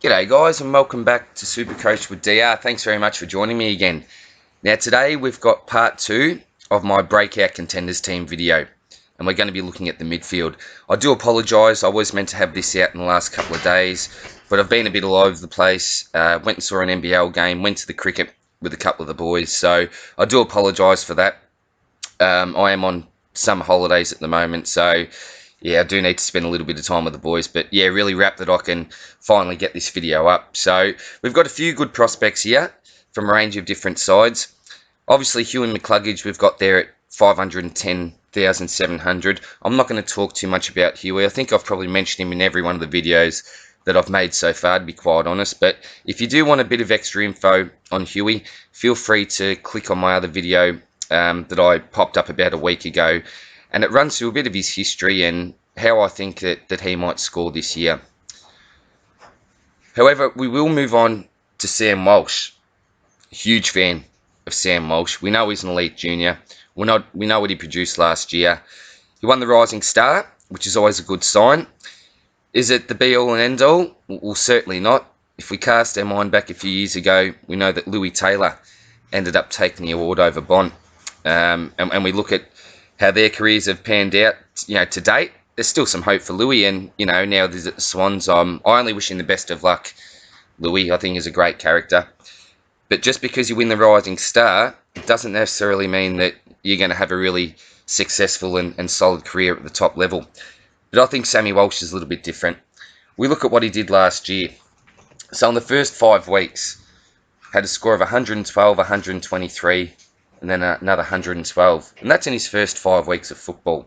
G'day guys and welcome back to Supercoach with DR. Thanks very much for joining me again. Now today we've got part 2 of my Breakout Contenders team video and we're going to be looking at the midfield. I do apologise, I was meant to have this out in the last couple of days, but I've been a bit all over the place. Went and saw an NBL game, went to the cricket with a couple of the boys, so I do apologise for that. I am on summer holidays at the moment, so yeah, I do need to spend a little bit of time with the boys, but yeah, really wrapped that I can finally get this video up. So we've got a few good prospects here from a range of different sides. Obviously, Huey McCluggage we've got there at 510,700. I'm not going to talk too much about Huey. I think I've probably mentioned him in every one of the videos that I've made so far, to be quite honest. But if you do want a bit of extra info on Huey, feel free to click on my other video that I popped up about a week ago. And it runs through a bit of his history and how I think that he might score this year. However, we will move on to Sam Walsh. Huge fan of Sam Walsh. We know he's an elite junior. We know what he produced last year. He won the Rising Star, which is always a good sign. Is it the be-all and end-all? Well, certainly not. If we cast our mind back a few years ago, we know that Louis Taylor ended up taking the award over Bond. And we look at how their careers have panned out, to date. There's still some hope for Louis, and now there's at the Swans. I only wish him the best of luck. Louis, I think, is a great character, but just because you win the Rising Star, it doesn't necessarily mean that you're going to have a really successful and solid career at the top level. But I think Sammy Walsh is a little bit different. We look at what he did last year. So in the first 5 weeks, had a score of 112, 123. And then another 112. And that's in his first 5 weeks of football.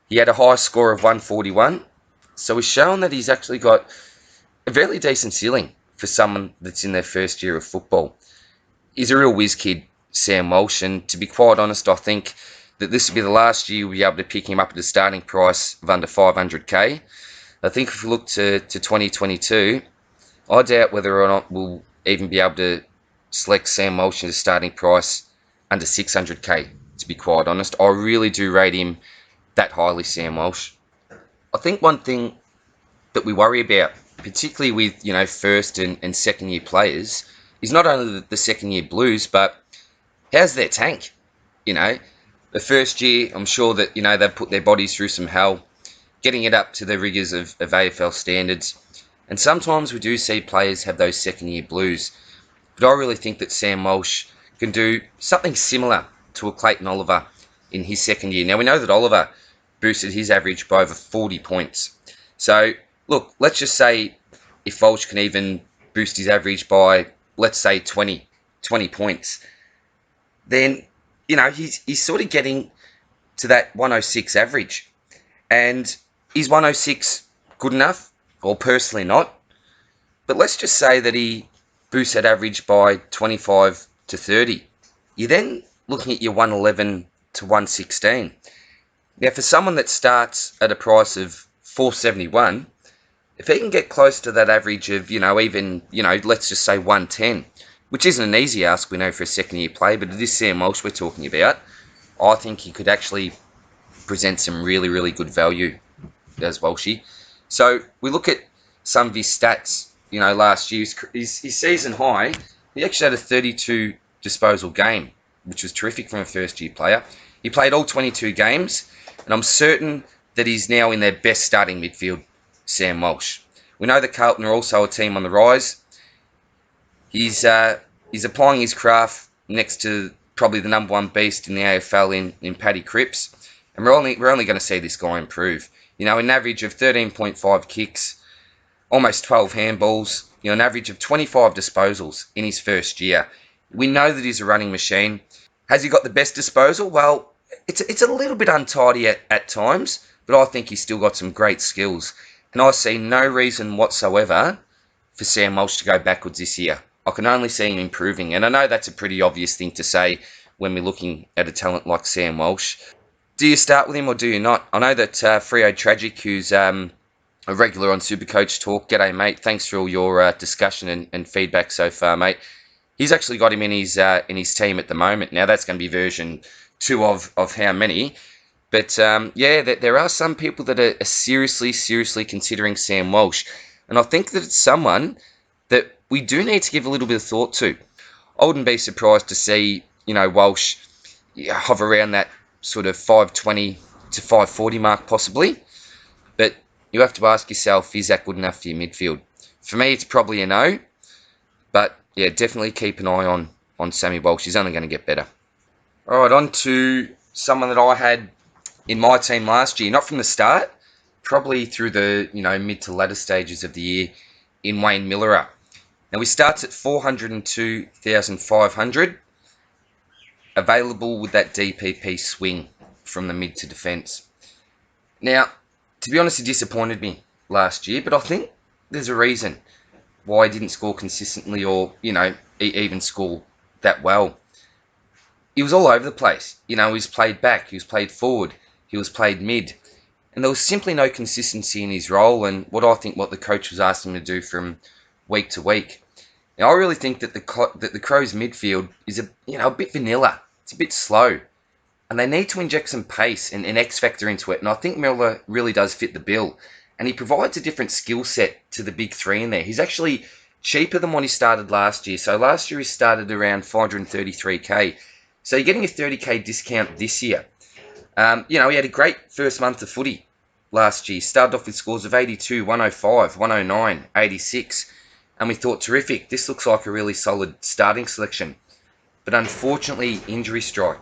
He had a high score of 141. So he's shown that he's actually got a fairly decent ceiling for someone that's in their first year of football. He's a real whiz kid, Sam Walsh. And to be quite honest, I think that this will be the last year we'll be able to pick him up at a starting price of under 500k. I think if we look to 2022, I doubt whether or not we'll even be able to select Sam Walsh as a starting price under 600k, to be quite honest. I really do rate him that highly, Sam Walsh. I think one thing that we worry about, particularly with first and second year players, is not only the second year blues, but how's their tank? The first year, I'm sure that they've put their bodies through some hell, getting it up to the rigours of AFL standards, and sometimes we do see players have those second year blues. But I really think that Sam Walsh can do something similar to a Clayton Oliver in his second year. Now, we know that Oliver boosted his average by over 40 points. So, look, let's just say if Walsh can even boost his average by, let's say, 20 points, then, he's sort of getting to that 106 average. And is 106 good enough? Well, personally not. But let's just say that he boosts that average by 25 to 30. You're then looking at your 111 to 116. Now, for someone that starts at a price of 471, if he can get close to that average of, let's just say 110, which isn't an easy ask, we know, for a second year play, but it is Sam Walsh we're talking about, I think he could actually present some really, really good value as Walshy. So we look at some of his stats, last year, his season high, he actually had a 32 disposal game, which was terrific from a first-year player. He played all 22 games, and I'm certain that he's now in their best starting midfield, Sam Walsh. We know that Carlton are also a team on the rise. He's applying his craft next to probably the number one beast in the AFL in Paddy Cripps, and we're only going to see this guy improve. An average of 13.5 kicks, almost 12 handballs, an average of 25 disposals in his first year. We know that he's a running machine. Has he got the best disposal? Well, it's a little bit untidy at times, but I think he's still got some great skills. And I see no reason whatsoever for Sam Walsh to go backwards this year. I can only see him improving. And I know that's a pretty obvious thing to say when we're looking at a talent like Sam Walsh. Do you start with him or do you not? I know that Freo Tragic, who's a regular on Supercoach Talk, g'day mate, thanks for all your discussion and feedback so far, mate. He's actually got him in his team at the moment. Now that's going to be version 2 of how many. But there are some people that are seriously considering Sam Walsh. And I think that it's someone that we do need to give a little bit of thought to. I wouldn't be surprised to see, Walsh hover around that sort of 520 to 540 mark possibly. But you have to ask yourself, is that good enough for your midfield? For me, it's probably a no. But yeah, definitely keep an eye on Sammy Walsh. He's only going to get better. All right, on to someone that I had in my team last year, not from the start, probably through the mid to latter stages of the year, in Wayne Miller. Now we start at 402,500, available with that DPP swing from the mid to defence. Now, to be honest, he disappointed me last year, but I think there's a reason why he didn't score consistently or, even score that well. He was all over the place. He was played back, he was played forward, he was played mid. And there was simply no consistency in his role and what the coach was asking him to do from week to week. Now, I really think that the Crows midfield is a bit vanilla. It's a bit slow. And they need to inject some pace and an X factor into it. And I think Miller really does fit the bill. And he provides a different skill set to the big three in there. He's actually cheaper than what he started last year. So last year he started around 433k. So you're getting a 30k discount this year. He had a great first month of footy last year. Started off with scores of 82, 105, 109, 86. And we thought, terrific, this looks like a really solid starting selection. But unfortunately, injury strike.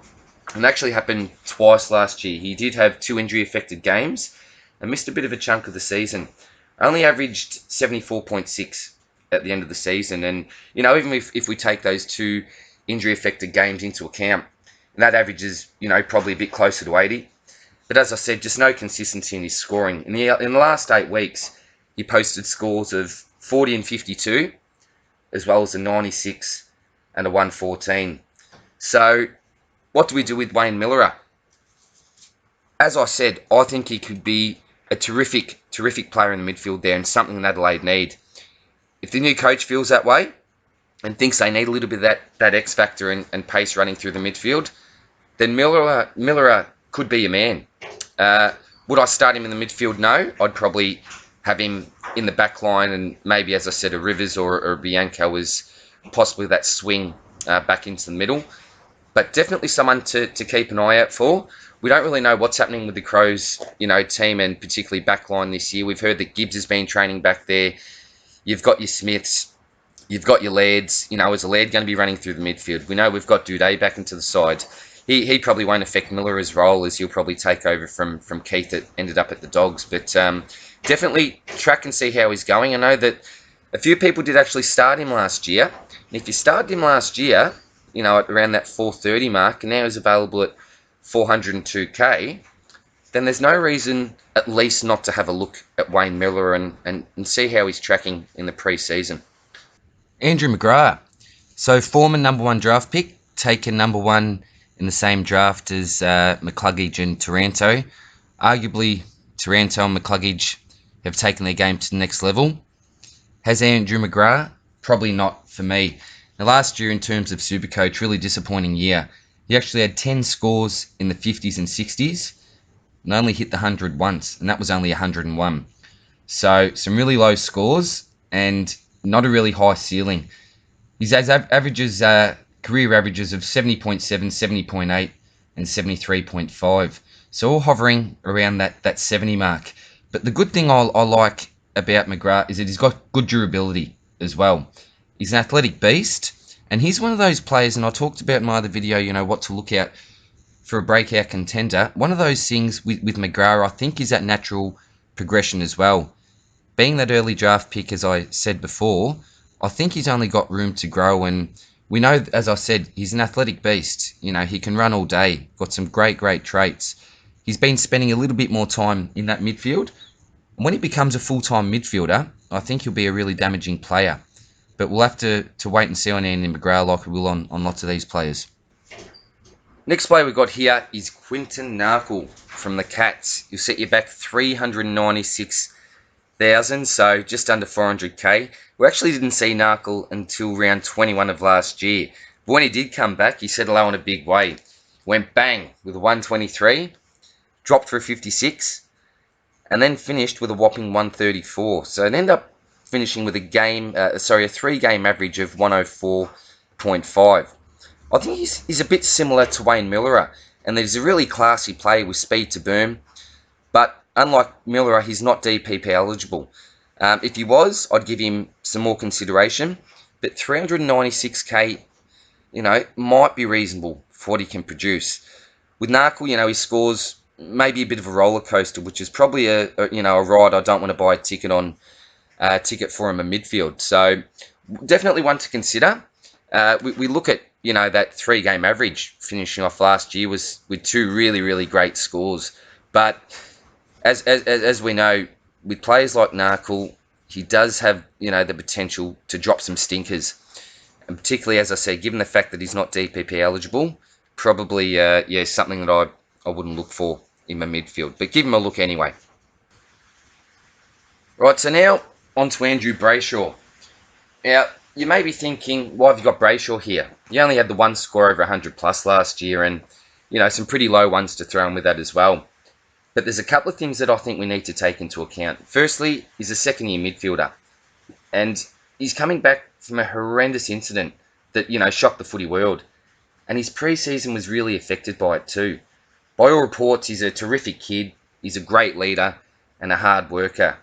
It actually happened twice last year. He did have 2 injury-affected games and missed a bit of a chunk of the season. Only averaged 74.6 at the end of the season. And, even if we take those 2 injury-affected games into account, that averages, probably a bit closer to 80. But as I said, just no consistency in his scoring. In the last 8 weeks, he posted scores of 40 and 52, as well as a 96 and a 114. So, what do we do with Wayne Miller? As I said, I think he could be a terrific player in the midfield there and something that Adelaide need. If the new coach feels that way and thinks they need a little bit of that X factor and pace running through the midfield, then Miller could be a man. Would I start him in the midfield? No. I'd probably have him in the back line and maybe, as I said, a Rivers or a Bianco was possibly that swing back into the middle. But definitely someone to keep an eye out for. We don't really know what's happening with the Crows, team and particularly backline this year. We've heard that Gibbs has been training back there. You've got your Smiths. You've got your Lairds. Is a Laird going to be running through the midfield? We know we've got Duday back into the side. He probably won't affect Miller's role as he'll probably take over from Keith that ended up at the Dogs. But definitely track and see how he's going. I know that a few people did actually start him last year. And if you started him last year, at around that 430 mark, and now he's available at 402k, then there's no reason at least not to have a look at Wayne Miller and see how he's tracking in the pre-season. Andrew McGrath. So former number 1 draft pick, taken number 1 in the same draft as McCluggage and Taranto. Arguably, Taranto and McCluggage have taken their game to the next level. Has Andrew McGrath? Probably not for me. Now, last year, in terms of Supercoach, really disappointing year. He actually had 10 scores in the 50s and 60s and only hit the 100 once, and that was only 101. So, some really low scores and not a really high ceiling. He has career averages of 70.7, 70.8, and 73.5. So, all hovering around that 70 mark. But the good thing I like about McGrath is that he's got good durability as well. He's an athletic beast, and he's one of those players, and I talked about in my other video, what to look out for a breakout contender. One of those things with McGrath, I think, is that natural progression as well. Being that early draft pick, as I said before, I think he's only got room to grow, and we know, as I said, he's an athletic beast. He can run all day, got some great traits. He's been spending a little bit more time in that midfield, and when he becomes a full-time midfielder, I think he'll be a really damaging player. But we'll have to wait and see on Andy McGrath like we will on lots of these players. Next player we've got here is Quinten Arkell from the Cats. He'll set you back 396,000, so just under 400k. We actually didn't see Arkell until round 21 of last year. But when he did come back, he set low in a big way. Went bang with a 123, dropped for a 56, and then finished with a whopping 134. So it ended up finishing with a 3-game average of 104.5. I think he's a bit similar to Wayne Miller, and he's a really classy player with speed to boom. But unlike Miller, he's not DPP eligible. If he was, I'd give him some more consideration. But 396k, might be reasonable for what he can produce. With Arkell, he scores maybe a bit of a roller coaster, which is probably a ride I don't want to buy a ticket for him in midfield. So definitely one to consider. We look at that 3-game average finishing off last year was with 2 really, really great scores. But as we know, with players like Arkell, he does have the potential to drop some stinkers, and particularly, as I said, given the fact that he's not DPP eligible, probably something that I wouldn't look for in my midfield. But give him a look anyway. Right, so now on to Andrew Brasher. Now, you may be thinking, why have you got Brasher here? You only had the one score over 100 plus last year, and some pretty low ones to throw in with that as well. But there's a couple of things that I think we need to take into account. Firstly, he's a second-year midfielder, and he's coming back from a horrendous incident that shocked the footy world, and his pre-season was really affected by it too. By all reports, he's a terrific kid, he's a great leader, and a hard worker.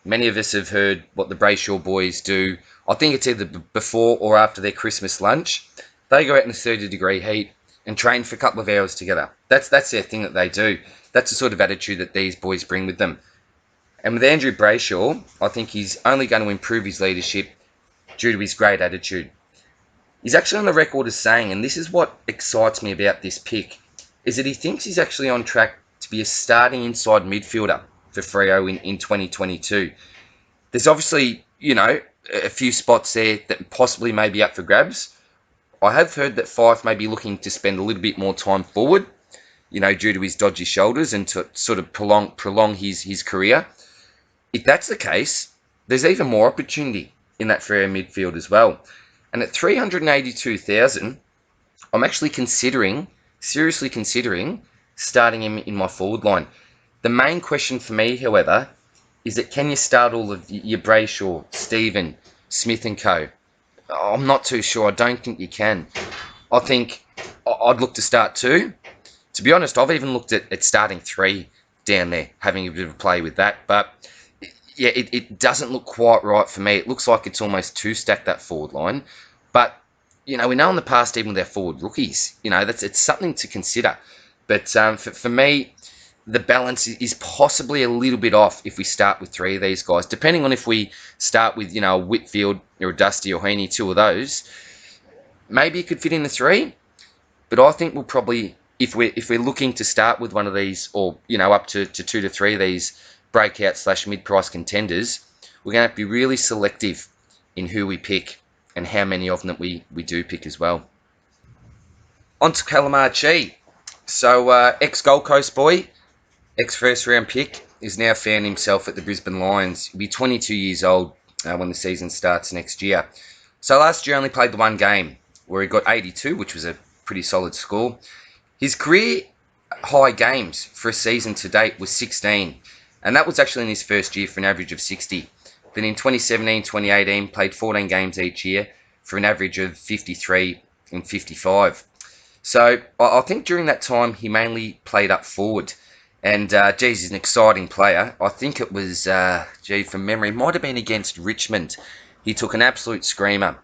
Many of us have heard what the Brasher boys do. I think it's either before or after their Christmas lunch. They go out in the 30-degree heat and train for a couple of hours together. That's their thing that they do. That's the sort of attitude that these boys bring with them. And with Andrew Brasher, I think he's only going to improve his leadership due to his great attitude. He's actually on the record as saying, and this is what excites me about this pick, is that he thinks he's actually on track to be a starting inside midfielder for Freo in 2022. There's obviously, a few spots there that possibly may be up for grabs. I have heard that Fife may be looking to spend a little bit more time forward, due to his dodgy shoulders and to sort of prolong his career. If that's the case, there's even more opportunity in that Freo midfield as well. And at 382,000, I'm actually seriously considering starting him in my forward line. The main question for me, however, is that can you start all of your Brasher, Stephen, Smith and co? I'm not too sure. I don't think you can. I think I'd look to start 2. To be honest, I've even looked at starting 3 down there, having a bit of a play with that. But yeah, it doesn't look quite right for me. It looks like it's almost too stacked, that forward line. But, we know in the past, even with our forward rookies, it's something to consider. But for me, the balance is possibly a little bit off if we start with 3 of these guys. Depending on if we start with, a Whitfield or a Dusty or Heaney, 2 of those, maybe it could fit in the 3. But I think we'll probably, if we're looking to start with one of these, or up to 2 to 3 of these breakout / mid-price contenders, we're going to have to be really selective in who we pick and how many of them that we do pick as well. On to Calamachi. So ex-Gold Coast boy, ex-first round pick, is now found himself at the Brisbane Lions. He'll be 22 years old when the season starts next year. So last year only played the 1 game where he got 82, which was a pretty solid score. His career high games for a season to date was 16, and that was actually in his first year for an average of 60. Then in 2017-2018, played 14 games each year for an average of 53 and 55. So I think during that time he mainly played up forward. And, he's an exciting player. I think it was, from memory, it might have been against Richmond. He took an absolute screamer,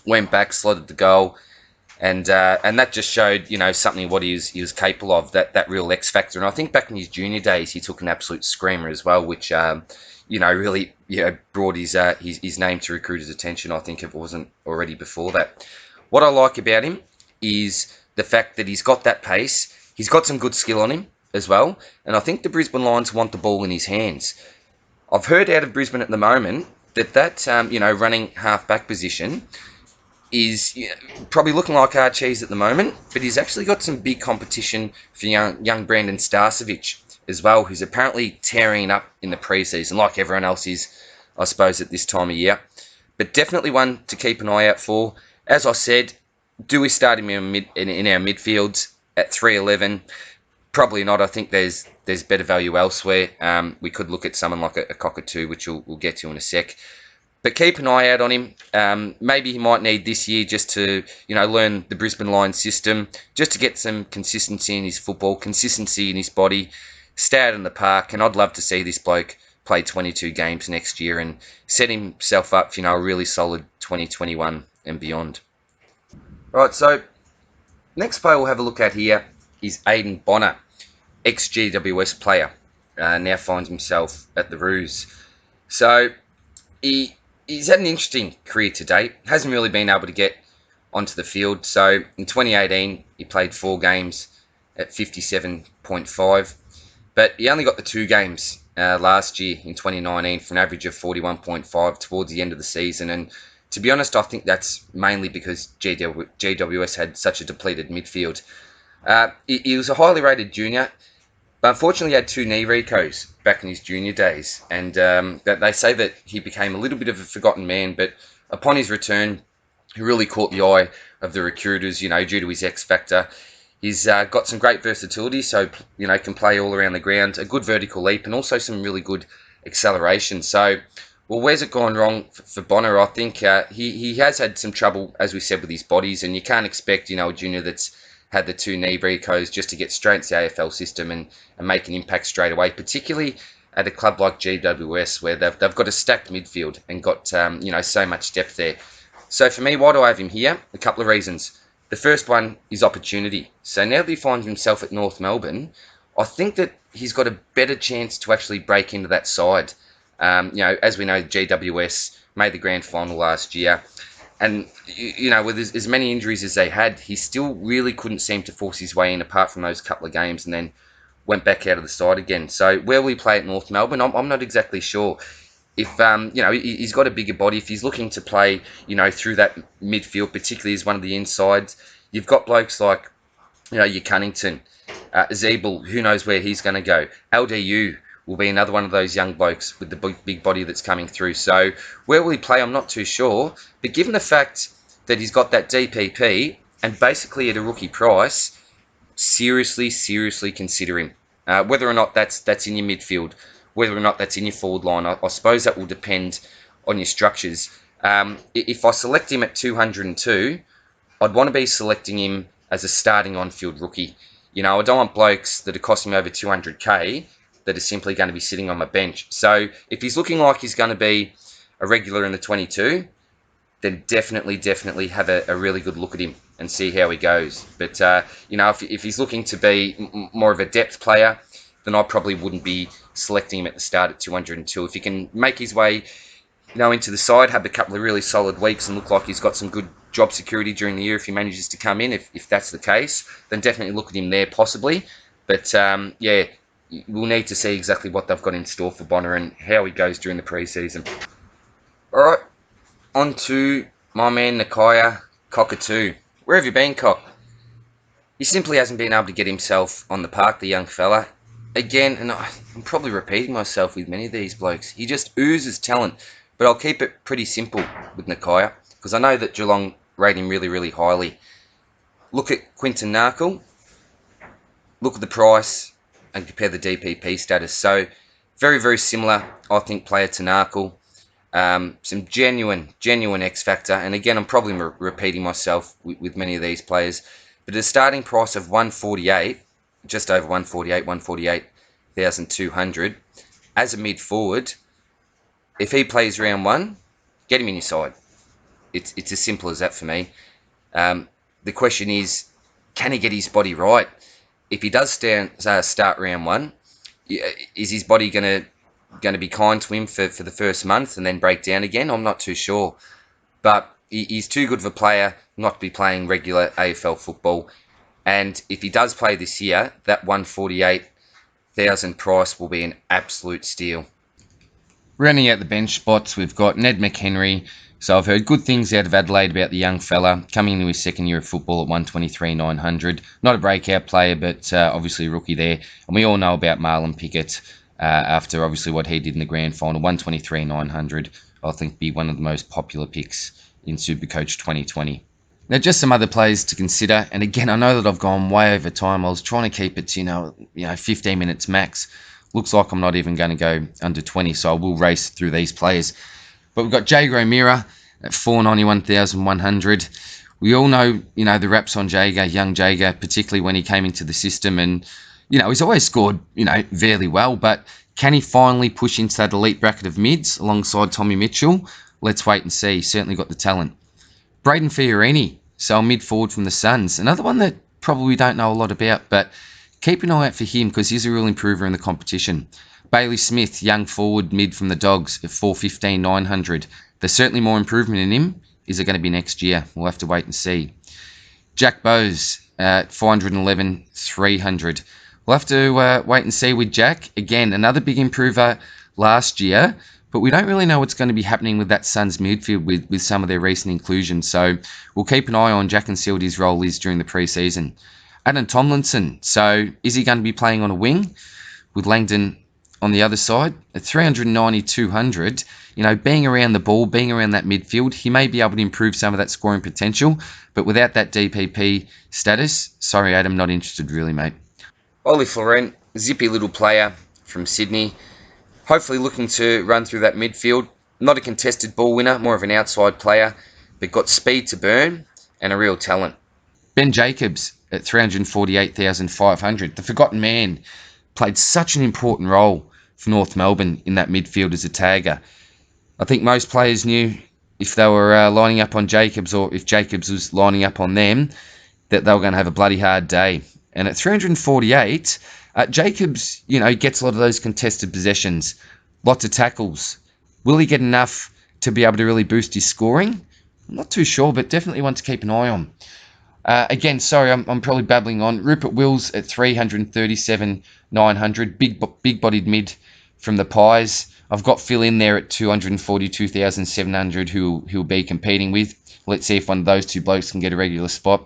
went back, slotted the goal, and that just showed, something what he was capable of, that real X factor. And I think back in his junior days, he took an absolute screamer as well, which, really, brought his name to recruiters' attention. I think it wasn't already before that. What I like about him is the fact that he's got that pace. He's got some good skill on him as well, and I think the Brisbane Lions want the ball in his hands. I've heard out of Brisbane at the moment that running half-back position is probably looking like our cheese at the moment, but he's actually got some big competition for young Brandon Starcevic as well, who's apparently tearing up in the pre-season, like everyone else is, I suppose, at this time of year. But definitely one to keep an eye out for. As I said, do we start him in our midfields at 3'11"? Probably not. I think there's better value elsewhere. We could look at someone like a Cockatoo, which we'll get to in a sec. But keep an eye out on him. Maybe he might need this year just to, learn the Brisbane Lions system, just to get some consistency in his football, consistency in his body, stay out in the park. And I'd love to see this bloke play 22 games next year and set himself up for, a really solid 2021 and beyond. Right, so next player we'll have a look at here is Aiden Bonner, ex-GWS player. Now finds himself at the Roos. So he's had an interesting career to date. Hasn't really been able to get onto the field. So in 2018, he played 4 games at 57.5. But he only got the 2 games last year in 2019 for an average of 41.5 towards the end of the season. And to be honest, I think that's mainly because GWS had such a depleted midfield. He was a highly rated junior, but unfortunately he had 2 knee recos back in his junior days. And that they say that he became a little bit of a forgotten man, but upon his return, he really caught the eye of the recruiters, due to his X factor. He's got some great versatility, so, can play all around the ground, a good vertical leap, and also some really good acceleration. So, well, where's it gone wrong for Bonner? I think he has had some trouble, as we said, with his bodies, and you can't expect, a junior that's had the 2 knee recos just to get straight into the AFL system and make an impact straight away, particularly at a club like GWS where they've got a stacked midfield and got, so much depth there. So for me, why do I have him here? A couple of reasons. The first one is opportunity. So now that he finds himself at North Melbourne, I think that he's got a better chance to actually break into that side. As we know, GWS made the grand final last year. And, with as many injuries as they had, he still really couldn't seem to force his way in apart from those couple of games and then went back out of the side again. So where will he play at North Melbourne? I'm not exactly sure. If, he's got a bigger body, if he's looking to play, through that midfield, particularly as one of the insides, you've got blokes like, your Cunnington, Zeeble, who knows where he's going to go. LDU will be another one of those young blokes with the big body that's coming through. So where will he play? I'm not too sure. But given the fact that he's got that DPP and basically at a rookie price, seriously consider him. Whether or not that's in your midfield, whether or not that's in your forward line, I suppose that will depend on your structures. If I select him at 202, I'd want to be selecting him as a starting on-field rookie. I don't want blokes that are costing over 200k that are simply going to be sitting on my bench. So if he's looking like he's going to be a regular in the 22, then definitely have a really good look at him and see how he goes. But, if he's looking to be more of a depth player, then I probably wouldn't be selecting him at the start at 202. If he can make his way, into the side, have a couple of really solid weeks and look like he's got some good job security during the year if he manages to come in, if that's the case, then definitely look at him there possibly. But, we'll need to see exactly what they've got in store for Bonner and how he goes during the pre-season. All right, on to my man Nakaya Cockatoo. Where have you been, Cock? He simply hasn't been able to get himself on the park, the young fella. Again, and I'm probably repeating myself with many of these blokes, he just oozes talent. But I'll keep it pretty simple with Nakaya, because I know that Geelong rate him really highly. Look at Quinten Arkell, look at the price, and compare the DPP status. So, very similar, I think, player to Arkell. Some genuine X factor, and again, I'm probably repeating myself with many of these players, but at a starting price of 148, just over 148,200, as a mid forward, if he plays round 1, get him in your side. It's as simple as that for me. The question is, can he get his body right? If he does start round 1, is his body going to be kind to him for the first month and then break down again? I'm not too sure. But he's too good of a player not to be playing regular AFL football. And if he does play this year, that 148,000 price will be an absolute steal. Rounding out the bench spots, we've got Ned McHenry. So I've heard good things out of Adelaide about the young fella coming into his second year of football at 123,900. Not a breakout player, but obviously a rookie there. And we all know about Marlon Pickett after obviously what he did in the grand final. 123,900, I think, be one of the most popular picks in Supercoach 2020. Now, just some other players to consider. And again, I know that I've gone way over time. I was trying to keep it to, 15 minutes max. Looks like I'm not even going to go under 20, so I will race through these players. But we've got Jago O'Meara at 491,100. We all know, the reps on Jago, young Jago, particularly when he came into the system. And, he's always scored, fairly well. But can he finally push into that elite bracket of mids alongside Tommy Mitchell? Let's wait and see. He's certainly got the talent. Braden Fiorini, so a mid forward from the Suns. Another one that probably we don't know a lot about, but keep an eye out for him because he's a real improver in the competition. Bailey Smith, young forward mid from the Dogs at 415,900. There's certainly more improvement in him. Is it going to be next year? We'll have to wait and see. Jack Bowes at 411,300. We'll have to wait and see with Jack. Again, another big improver last year, but we don't really know what's going to be happening with that Suns midfield with some of their recent inclusions. So we'll keep an eye on Jack and see what his role is during the pre-season. Adam Tomlinson. So is he going to be playing on a wing with Langdon on the other side? At 390,200, being around the ball, being around that midfield, he may be able to improve some of that scoring potential. But without that DPP status, sorry, Adam, not interested really, mate. Ollie Florent, zippy little player from Sydney. Hopefully looking to run through that midfield. Not a contested ball winner, more of an outside player, but got speed to burn and a real talent. Ben Jacobs at 348,500. The forgotten man played such an important role for North Melbourne in that midfield as a tagger. I think most players knew if they were lining up on Jacobs or if Jacobs was lining up on them, that they were going to have a bloody hard day. And at 348, Jacobs, gets a lot of those contested possessions, lots of tackles. Will he get enough to be able to really boost his scoring? I'm not too sure, but definitely one to keep an eye on. Again, sorry, I'm probably babbling on. Rupert Wills at 337,900, big-bodied mid from the Pies. I've got Phil in there at 242,700 who'll be competing with. Let's see if one of those two blokes can get a regular spot.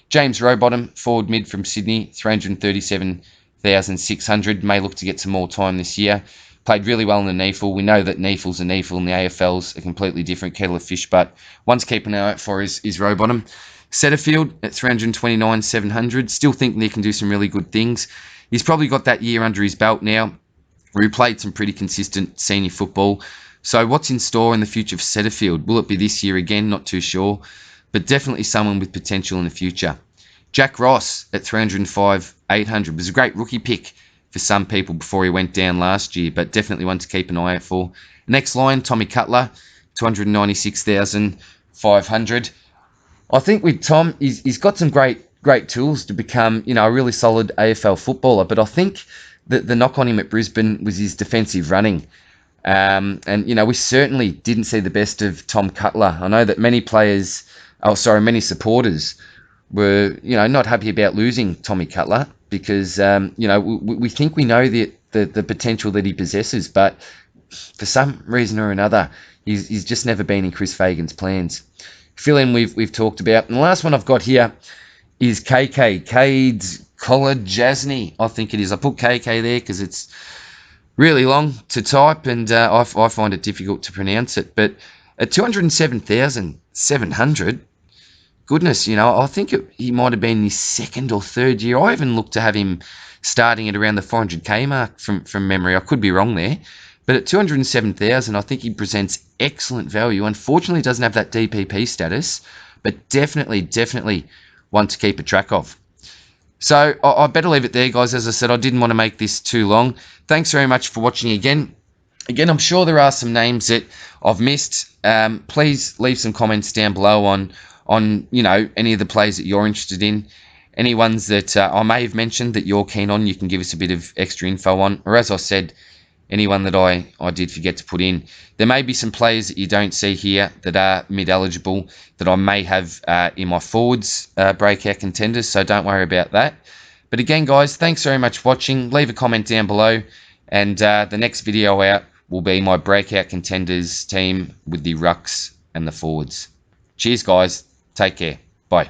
James Rowbottom, forward mid from Sydney, 337,600. May look to get some more time this year. Played really well in the NEAFL. We know that NEAFL's a NEAFL and the AFL's a completely different kettle of fish, but one to keep an eye out for is Rowbottom. Setterfield at 329,700. Still thinking he can do some really good things. He's probably got that year under his belt now, where he played some pretty consistent senior football. So what's in store in the future for Setterfield? Will it be this year again? Not too sure. But definitely someone with potential in the future. Jack Ross at 305,800 was a great rookie pick for some people before he went down last year, but definitely one to keep an eye out for. Next line, Tommy Cutler, 296,500. I think with Tom, he's got some great tools to become, a really solid AFL footballer. But I think that the knock on him at Brisbane was his defensive running. And, we certainly didn't see the best of Tom Cutler. I know that many supporters were, not happy about losing Tommy Cutler because, we think we know the potential that he possesses. But for some reason or another, he's just never been in Chris Fagan's plans. Fill in we've talked about. And the last one I've got here is KK. Cade's Collar Jasny, I think it is. I put KK there because it's really long to type and I find it difficult to pronounce it. But at 207,700, goodness, I think he might have been his second or third year. I even looked to have him starting at around the 400k mark from memory. I could be wrong there. But at 207,000, I think he presents excellent value. Unfortunately, doesn't have that DPP status, but definitely one to keep a track of. So I better leave it there, guys. As I said, I didn't want to make this too long. Thanks very much for watching again. Again, I'm sure there are some names that I've missed. Please leave some comments down below on any of the players that you're interested in. Any ones that I may have mentioned that you're keen on, you can give us a bit of extra info on. Or as I said, anyone that I did forget to put in. There may be some players that you don't see here that are mid-eligible that I may have in my forwards breakout contenders, so don't worry about that. But again, guys, thanks very much for watching. Leave a comment down below, and the next video out will be my breakout contenders team with the rucks and the forwards. Cheers, guys. Take care. Bye.